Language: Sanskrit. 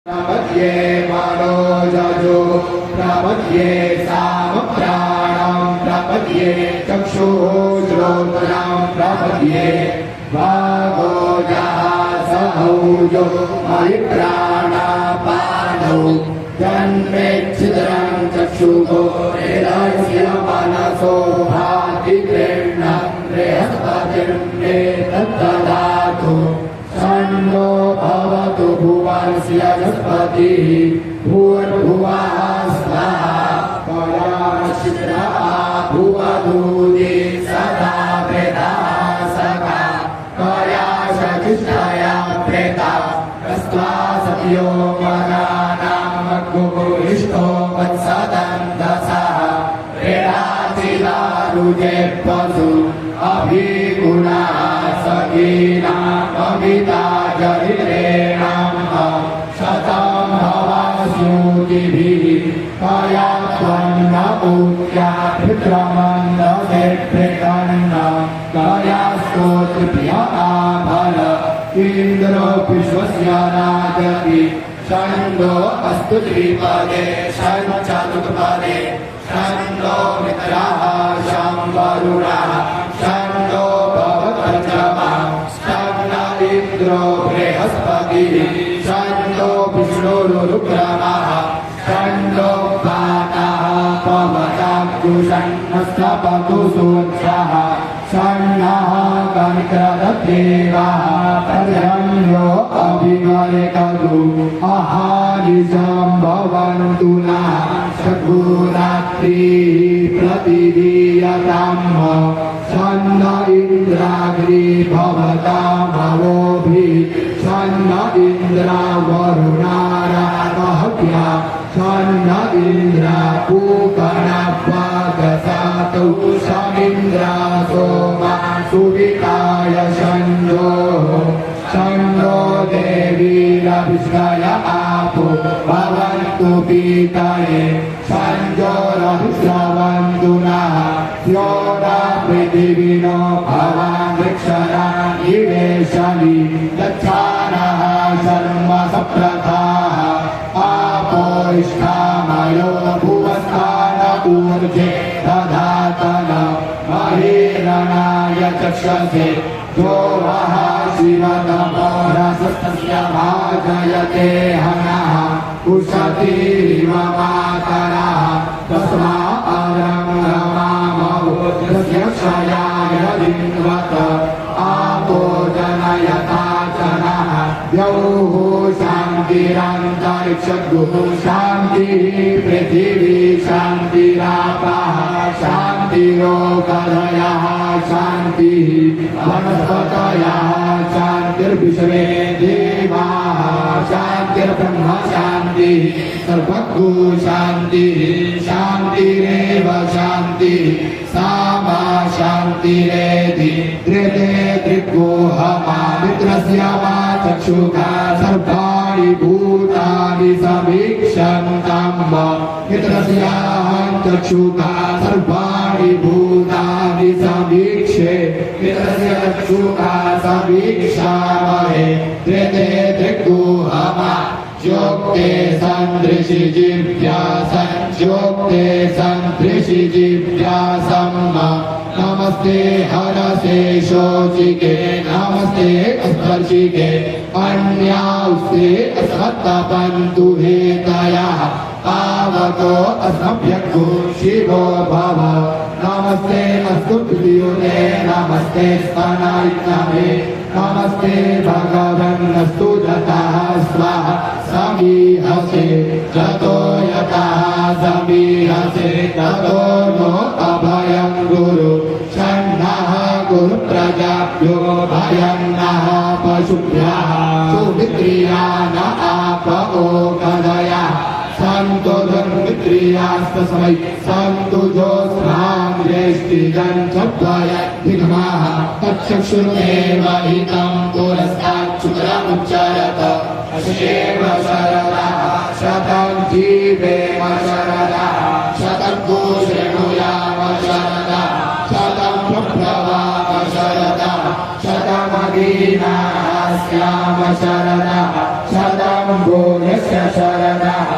प्रपद्ये मनोजो प्रपद्ये सामप्राणं प्रपद्ये चक्षुश्रोत्रं प्रपद्ये वागोजासहौजो मयिप्राणापानौ जन्मेच्छिद्रं चक्षुगो वेदस्य मनसो भाति प्रेम्णा बृहस्पतिर्मे तद्ददातु षण्णो भवतु भुवनस्य बृहस्पतिः भूर्भुवः स्वः कयाचित्रा भुवदूदे सदा प्रेताः सखा कयाशचिष्टया प्रेता कस्त्वा सत्यो मनानामग्गुहिष्ठो वत्सदन्तसः प्रेराचिदारुजे पशु अभिगुणा सखीना कविता जरिरेणां शतं भवास्युतिभिः कया त्वन्न उक्त्या पितृमन्दसे प्रेतन्न कया स्तोत्रिभ्यः इन्द्रो विश्वस्य राजति षण्णो अस्तु द्विपदे षण्चतुष्पदे षण्णो मित्राः शम्वरुणः षण्णो भवतर्जमा षण्ण इन्द्रो बृहस्पतिः षण्णो विष्णुरुक्रमः षण्णो पातः पवताब्दु षण्णस्तपतु सूत्रः षण्णः कनिक्रदेवः पर्यण्यो अभिमरेकदु अहानिजं भवन्तु नः षड्भुरात्रिः प्रतिदीयतां षण्ण इन्द्राग्नि भवतां भवोभिः षण्ण इन्द्रा वरुणारागहव्या षण्ण इन्द्रा पूकणवागसातौ षमिन्द्रा सोमा सुविताय षण्णो षण्णो देवीरभिष्णय आपो भवन्तु पीतये षण्णोरभिश्रवन्तु नः स्योदा पृथिवीनो भवान् वृक्षरा निवेशनि दक्षाणः शर्म सप्रथाः आपोष्ठामयो भुवस्थान ऊर्जे दधातन महीरणाय चक्षसे जो वः शिवतमोरसस्तस्य भाजयते हनः उषतीरिव मातरः तस्मा अरं रमामवोजस्य क्षयाय दिन्वत आपो जनयता जनः द्यौः शान्तिरन्तरिक्षगुः शान्तिः पृथिवी शान्तिरापः शान्तिरोगधयः शान्तिः वनस्पतयः शान्तिर्विश्वे देवाः शान्तिर्ब्रह्म शान्तिः सर्वगो शान्तिः शान्तिरेव शान्तिः सा मा शान्तिरेधि धृते दृग्गोहमा मित्रस्य वा चक्षुषा सर्वाणि भूतानि समीक्षन्तं मित्रस्याहं चक्षुषा सर्वाणि भूतानि समीक्षे मित्रस्य चक्षुषा समीक्षामहे धृते दृग्गोहमा योक्ते सन्दृशिजिव्यासं योक्ते सन्दृशिजिव्यासं नमस्ते हरसे शोचिके नमस्ते स्पर्शिके अन्यास्ते असत्तपन्तु हेतयः पावतो असभ्यगो शिवो भव नमस्ते अस्तु प्रियुते नमस्ते स्तनायितमे नमस्ते भगवन्नस्तु जतः स्वाहा समीहसे जतो यतः समीहसे ततो नो अभयं गुरु षण्णः गुरुप्रजाभ्यो भयं नः पशुभ्यः सुमित्रिया न आपो कदयः सन्तु धन्मित्रियास्तस्मै सन्तु जोस्रां ज्येष्ठिजञ्चद्वय दिग्माः तच्चक्षुर्मेव हितं पुरस्ताच्छुक्रमुच्चरत अशेव शरदः शतं जीवेम शरदः शतं शृणुयाम शरदः शतं प्रभवाम शरदः शतमदीनाः शरदः शतं भूयस्य शरदः